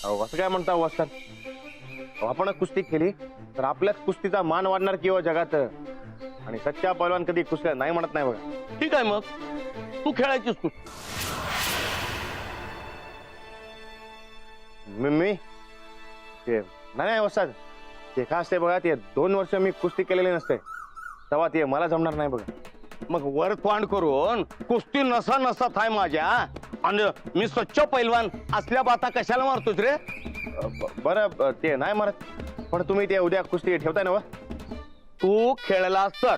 अहो असं काय म्हणता वस्ताद? आपण कुस्ती केली तर आपल्याच कुस्तीचा मान वाढणार किंवा जगात, आणि सच्चा पैलवान कधी कुस्त्या नाही म्हणत नाही बघा. ठीक आहे, मग तू खेळायचीस तू. मी ते नाही वस्ताद, ते काय असते बघा, ते 2 वर्ष मी कुस्ती केलेली नसते, तेव्हा ते मला जमणार नाही बघा. मग वर तोंड करून कुस्ती नसा नसा थाय माझ्या, आणि मी स्वच्छ पैलवान असल्या बाता कशाला मारतोस रे? बरं ते नाही मारत, पण तुम्ही ते उद्या कुस्ती ठेवताय ना? तू खेळला तर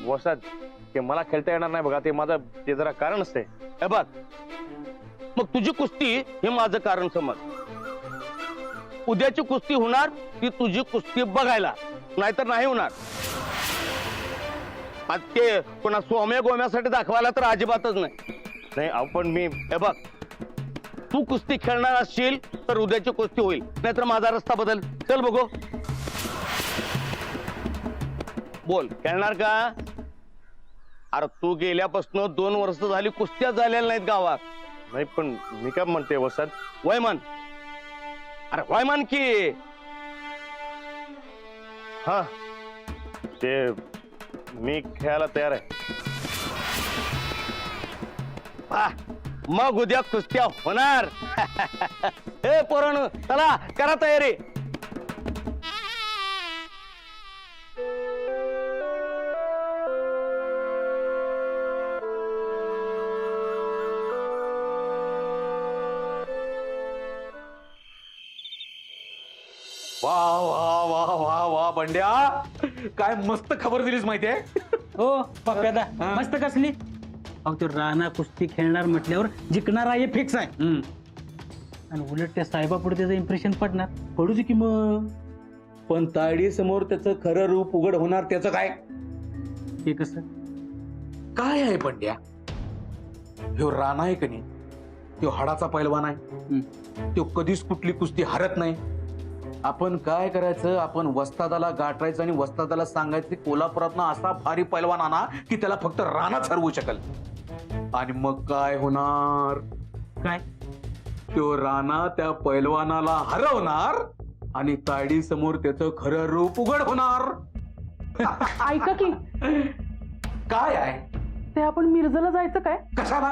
वस्ताद ते मला खेळता येणार नाही बघा, ते माझं ते जरा कारण असते. हे बघ, मग तुझी कुस्ती हे माझं कारण समज. उद्याची कुस्ती होणार ती तुझी कुस्ती बघायला, नाहीतर नाही होणार. आज ते कोणा सोम्या गोम्यासाठी दाखवायला तर अजिबातच नाही. नाही आपण मी हे बघ, तू कुस्ती खेळणार असशील तर उद्याची कुस्ती होईल, नाहीतर माझा रस्ता बदल. चल बघू, बोल खेळणार का? अरे तू गेल्यापासून 2 वर्ष झाली कुस्त्या झालेल्या नाहीत गावात. नाही, पण मी काय म्हणते वस्ताद, वयमान, अरे वयमान की. हा ते मी खेळायला तयार आहे. मग उद्या कुस्त्या होणार. हे पोरांनो, चला करा तयारी. वा वा वा वा वा बंड्या, काय मस्त खबर दिलीस माहितीये. हो पप्प्यादा, मस्त कसली. अहो तो राणा कुस्ती खेळणार म्हटल्यावर जिंकणार आहे फिक्स आहे. आणि उलट त्या साहेबापुढे त्याचं इम्प्रेशन पडू दे की मग. पण तायडी समोर त्याचं खरं रूप उघड होणार, त्याचं काय? हे कसं काय आहे बंड्या, ह्यो राणा आहे का नाही, तो हाडाचा पैलवान आहे. तो कधीच कुठली कुस्ती हरत नाही. आपण काय करायचं, आपण वस्तादाला गाठायचं आणि वस्तादाला सांगायचं कोल्हापुरातनं असा भारी पैलवान आणा की त्याला फक्त राणाच हरवू शकेल. आणि मग काय होणार, काय तो राणा त्या पैलवानाला हरवणार आणि तायडी समोर त्याचं खरं रूप उघड होणार. ऐका की, काय आहे ते आपण मिरजला जायचं काय? कशाला?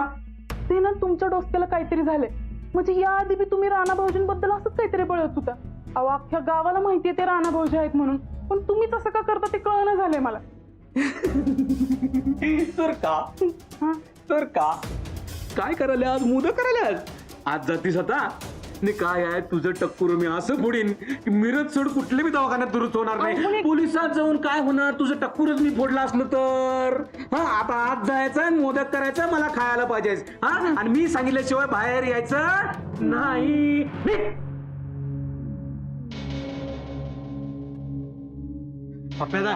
ते ना तुमच्या डोसक्याला काहीतरी झालंय. म्हणजे या आधी बी तुम्ही राणा भाऊजींबद्दल असंच काहीतरी बोलत होता. अहो अख्ख्या गावाला माहितीये ते राणा भाऊजी आहेत म्हणून, पण तुम्ही तसं का करता ते कळणं झालंय मला. तर का हा? तर का काय करायला आज मुद करायला आज जातीस आता. आणि काय आहे तुझं टक्कर मी असं फोडीन की मिरज सोड कुठले मी दवाखान्यात दुरुस्त होणार नाही. पोलिसात जाऊन काय होणार, तुझं टक्करच मी फोडला असलं तर. हा आता आज जायचं, मोदक करायचं, मला खायला पाहिजे. हा आणि मी सांगितल्याशिवाय बाहेर यायचं नाही. पप्प्यादा,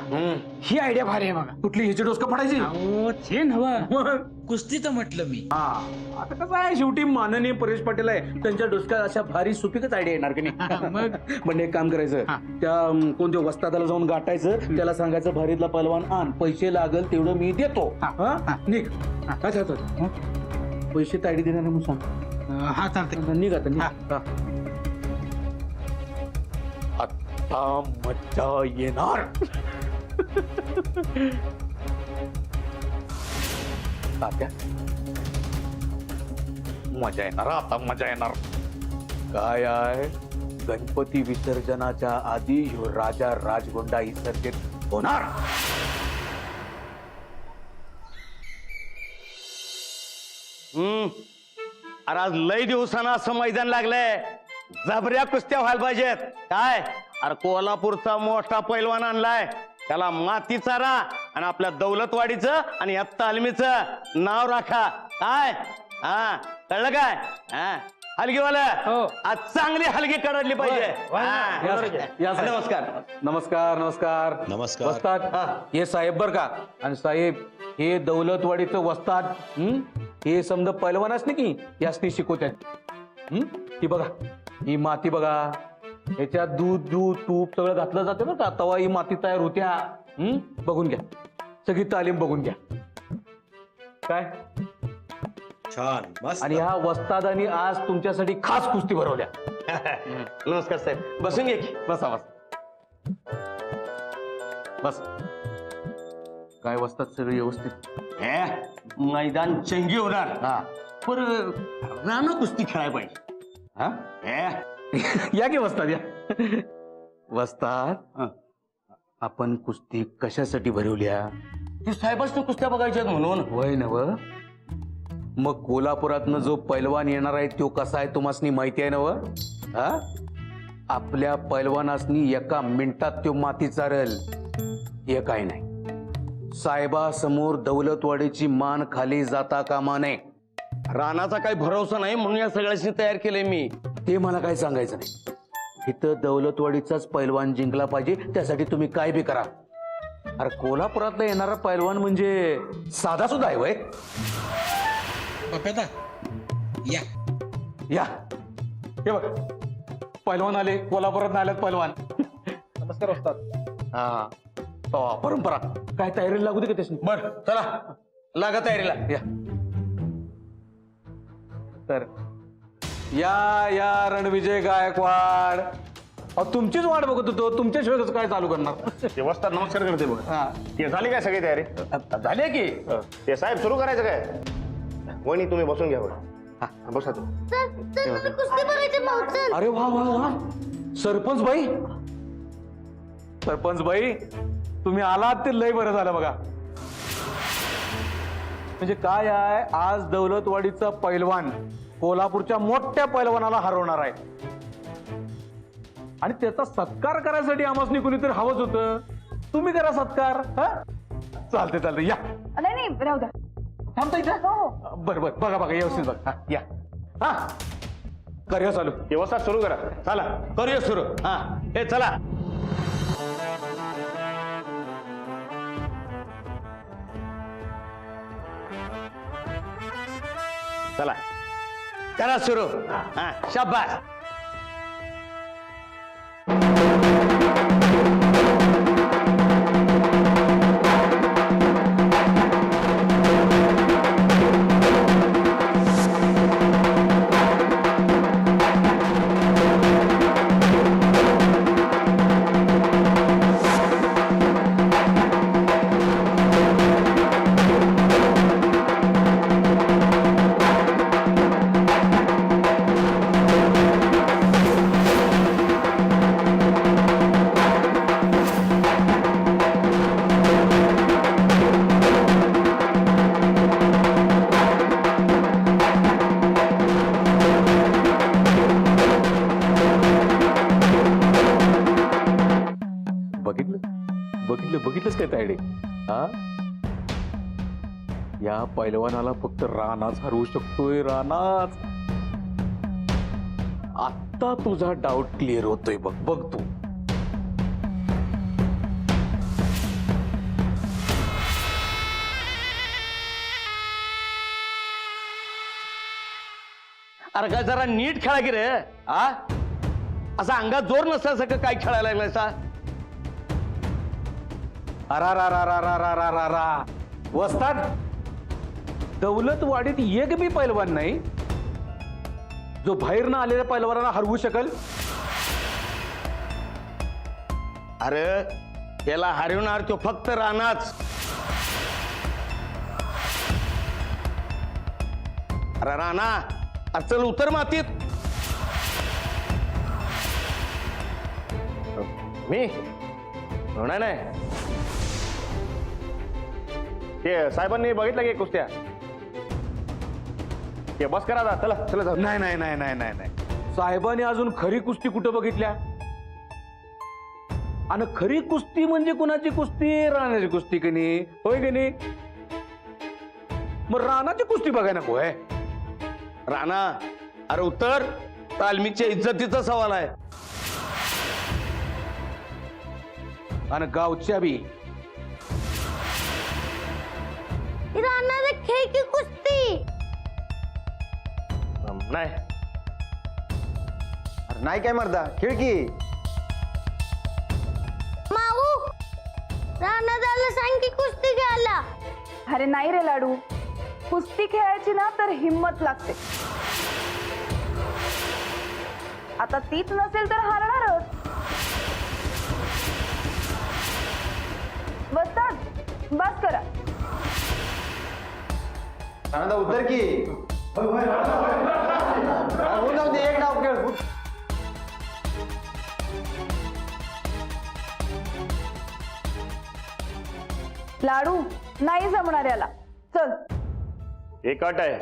ही आयडिया भारी आहे बघा. कुठली ह्याची डोसकं पडायची. अहो ते नव्ह, कुस्तीचं म्हटलं मी. हा आता कसं आहे, शेवटी माननीय परेश पाटील आहे, त्यांच्या डोसक्यात अशा भारी सुपीकच आयडिया येणार की नाही. मग म्हणजे एक काम करायचं, त्या कोणत्या वस्तादाला जाऊन गाठायचं, त्याला सांगायचं भारीतला पैलवान आण, पैसे लागल तेवढं मी देतो. निघ. अच्छा पैसे तायडी देणार म्हणून सांग. हा चालतंय. निघ आता निघ. आता मजा येणार. तात्या मजा येणार, आता मजा येणार. काय आहे, गणपती विसर्जनाच्या आधी ह्यो राजा राजगोंडा विसर्जित होणार. अरे आज लय दिवसानं असं मैदान लागलंय, जबऱ्या कुस्त्या व्हायला पाहिजेत. काय अरे कोल्हापूरचा मोठा पैलवान आणलाय, त्याला माती चारा आणि आपल्या दौलतवाडीचं आणि या तालमीचं नाव राखा. काय हा कळलं काय? हा हलगीवाला आज चांगली हलगी काढली पाहिजे. नमस्कार. नमस्कार नमस्कार नमस्कार. वस्ताद हे साहेब बर का. आणि साहेब हे दौलतवाडीचं वस्ताद. हे समजा पैलवानच नाही की यासनी शिकवतात. ही बघा, ही माती बघा, ह्याच्यात दूध दूध तूप सगळं घातलं जातं बरं का, तवा ही माती तयार होत्या. बघून घ्या, सगळी तालीम बघून घ्या. काय छान मस्त. आणि ह्या वस्तादानी आज तुमच्यासाठी खास कुस्ती भरवल्या. नमस्कार साहेब, बसून घे की. बसा बस बस. काय वस्तात सगळं व्यवस्थित? हे मैदान चंगी होणार, हा पर राणा कुस्ती खेळायला पाहिजे. हा हे या की वस्तात या. वस्तात आपण कुस्ती कशासाठी भरवल्या? ती साहेबांनी कुस्त्या बघायच्यात म्हणून. वय नव. मग कोल्हापुरातनं जो पैलवान येणार आहे तो कसा आहे तुम्हासनी माहिती आहे नव? हा आपल्या पैलवानासनी एका मिनिटात तो माती चारल हे काय नाही. साहेबासमोर दौलतवाडीची मान खाली जाता कामा नये. राणाचा काही भरोसा नाही म्हणून या सगळ्याशी तयार केलंय मी. ते मला काय सांगायचं नाही. इथं दौलतवाडीचाच पैलवान जिंकला पाहिजे त्यासाठी तुम्ही काय बी करा. अरे कोल्हापुरातला येणारा पैलवान म्हणजे साधा सुद्धा आहे वय. पप्यादा या. या हे बघ पैलवान आले, कोल्हापुरात आल्यात पैलवान. नमस्कार वस्ताद. हा परंपरा काय तयारीला लागू दे का त्याची. बर चला लागा तयारीला. या तर या रणविजय गायकवाड. अहो तुमचीच वाट बघत होतो, तुमच्याशिवाय कसं काय चालू करणार. ते वस्ताद नमस्कार करते बघ. हा ते झाली काय सगळी तयारी? झाले की. ते साहेब सुरू करायचं काय? वहिनी तुम्ही बसून घ्या बरं. बसा तू. अरे वा वा वा. सरपंच बाई, सरपंच बाई तुम्ही आलात ते लय बरं झालं बघा. म्हणजे काय आहे, आज दौलतवाडीचा पैलवान कोल्हापूरच्या मोठ्या पैलवानाला हरवणार आहे आणि त्याचा सत्कार करायसाठी आम्हाला कुणीतरी हवंच होतं. तुम्ही करा सत्कार. हा चालते चालते या. नाही नाही राहू द्या. थांबता इथं. बरं बरं बघा बघा व्यवस्थित बघा. हा, या हा करूया चालू. ते वस्ताद सुरू करा. चला करूया सुरू. हा हे चला. चला करा सुरू. हा शाबास. बघितलंच काय तायडे. हा या पैलवानाला फक्त रानाच हरवू शकतोय. रानाच. आता तुझा डाऊट क्लिअर होतोय बघ. बघ तू. अरे काय जरा नीट खेळा की रे. हा असा अंगात जोर नसल्यासारखं काय खेळायला लागलाय सा. अरा रा रा रा रा रा रा रा रा. वस्ताद दौलतवाडीत एक बी पैलवान नाही जो बाहेरनं आलेल्या पैलवानाला हरवू शकल. अरे याला हरवणार तो फक्त रानाच. अरे राणा अरे चल उतर मातीत. मी नाही नाही. ते साहेबांनी बघितलं की कुस्त्या. ते बस करा आता. चला चला जाऊ. नाही नाही नाही नाही नाही नाही. साहेबांनी अजून खरी कुस्ती कुठं बघितल्या. आणि खरी कुस्ती म्हणजे कुणाची कुस्ती? राणाची कुस्ती की नाही. होय की नाही. मग राणाची कुस्ती बघाय नको आहे. राणा अरे उतर. तालमीच्या इज्जतीचा सवाल आहे. आणि गावच्या बी. खेळ की कुस्ती. नाही. अरे नाही काय मर्दा. खेळ की. माऊ राणा झालं सांग की कुस्ती घ्यायला. अरे नाही रे लाडू. कुस्ती खेळायची ना तर हिम्मत लागते. आता तीच नसेल तर हारणारच. वस्ताद बस करा. उतर की एक डाव खेळ. लाडू नाही जमणार याला. चल. एक अट आहे.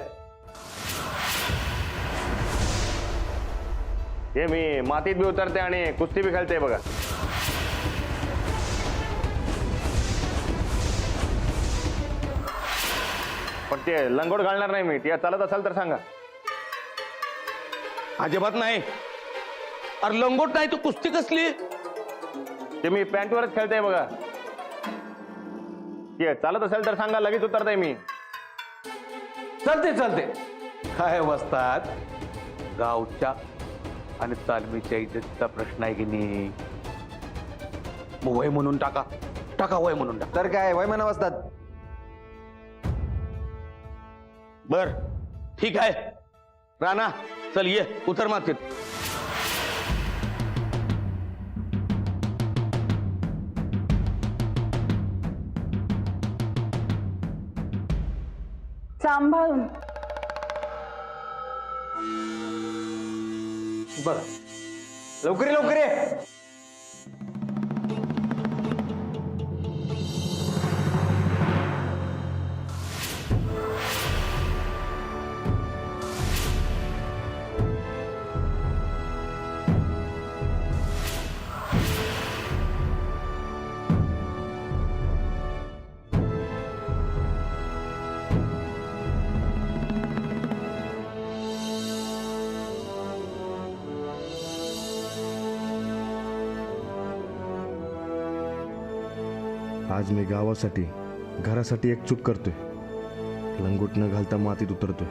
हे मी मातीत बी उतरते आणि कुस्ती बी खेळते बघा. पण ते लंगोट घालणार नाही मी. ते चालत असाल तर सांगा. अजिबात नाही. अरे लंगोट नाही तू कुस्ती कसली? ते मी पॅन्टवरच खेळते बघा. ते चालत असेल तर सांगा, लगेच उतरते मी. चालते चालते. काय वस्तात, गावच्या आणि तालमीच्या इज्जतीचा प्रश्न आहे की नाही. मग वय म्हणून टाका. टाका वय म्हणून टाका. तर काय वय म्हणा असतात. बर ठीक आहे. राणा चल ये उतर मातीत. सांभाळून. बरं लवकर ये, लवकर ये. आज मी गावासाठी घरासाठी एक चूक करतोय. लंगोट न घालता मातीत उतरतोय.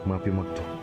माफी मागतो.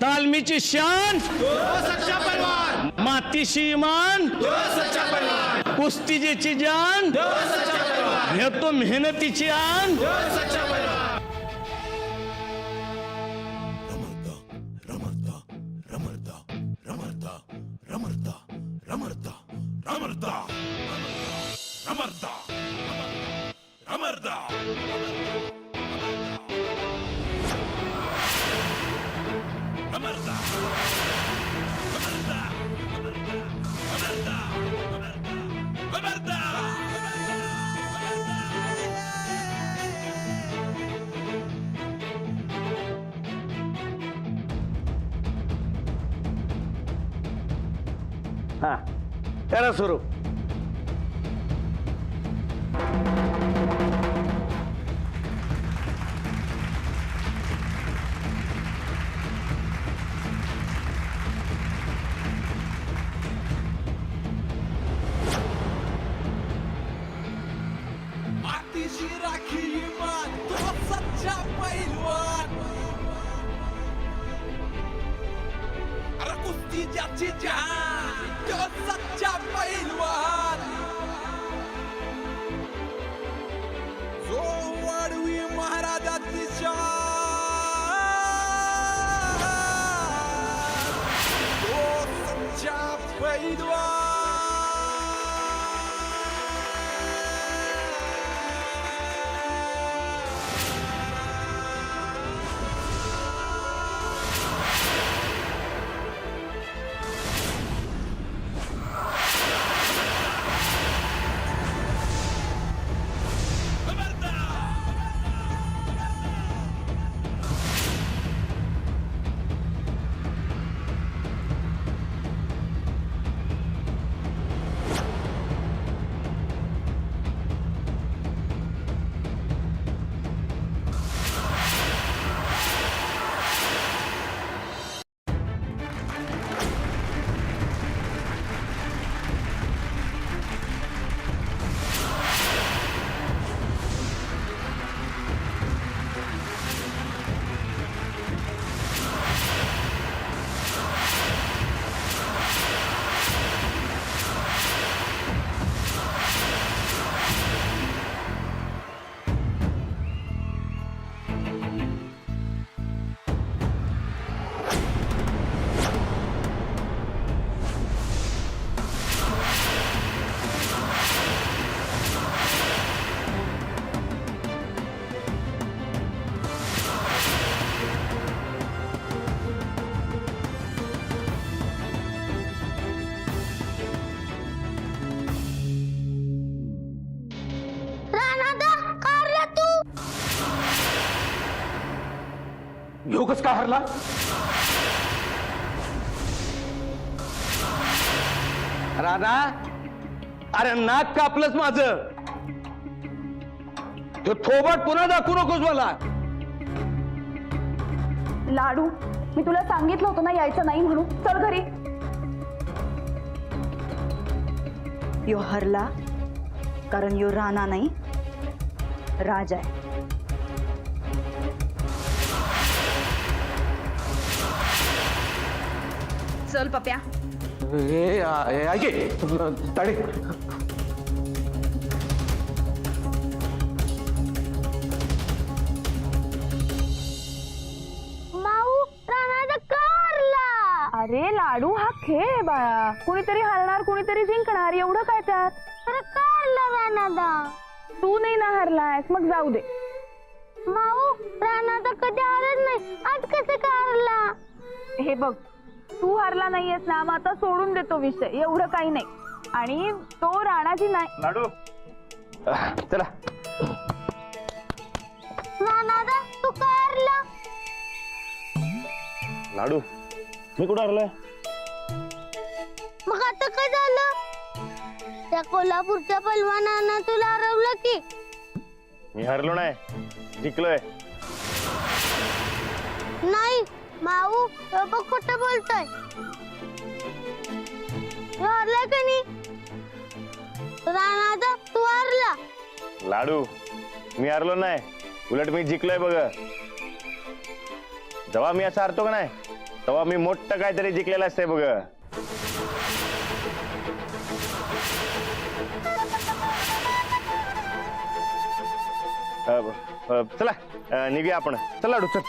तालमीची शान, मातीशी इमान, कुस्तीची जान, घेतो मेहनतीची आन. हा करा सुरू. मातीची राखी मान तो सच्चा पैलवान. अरे कुस्ती ज्याची जान तो सच्चा पैलवान. जो वाढवी महाराजाची शान तो सच्चा पैलवान. ह्यो कस काय हरला? राधा, अरे नाक कापलंच माझं. तो थोबट पुन्हा दाखवू नकोस मला. लाडू, मी तुला सांगितलं होतं ना यायचं नाही म्हणून. चल घरी. यो हरला कारण यो राणा नाही राजा आहे. चल पप्या. ऐके ताडे. अरे लाडू, हा खेळ आहे बाळा. कुणीतरी हरणार कुणीतरी जिंकणार, एवढं काय त्यात. तू नाही ना हरलायस, मग जाऊ दे. माऊ, राणा कधी हरत नाही, आज कसे का हरला? हे बघ, तू हरला नाहीयेस ना, मग आता सोडून देतो विषय. एवढं काही नाही. आणि तो राणाची नाही. लाडू चला. राणा तू का हरला? लाडू, मी कुठं हरलोय? मग आता काय झालं? त्या कोल्हापूरच्या पलवानानं तुला हरवलं की? मी हरलो नाही, जिंकलोय. नाही माऊ, बाबा खोटं बोलतोय. हरलाय का नाही? राणा तू हरला. लाडू, मी हरलो नाही, उलट मी जिंकलोय बघ. जेव्हा मी असं हरतो का नाही, तेव्हा मी मोठं काहीतरी जिंकलेलं असतंय बघ. चला निघूया आपण. चल लाडू, चल.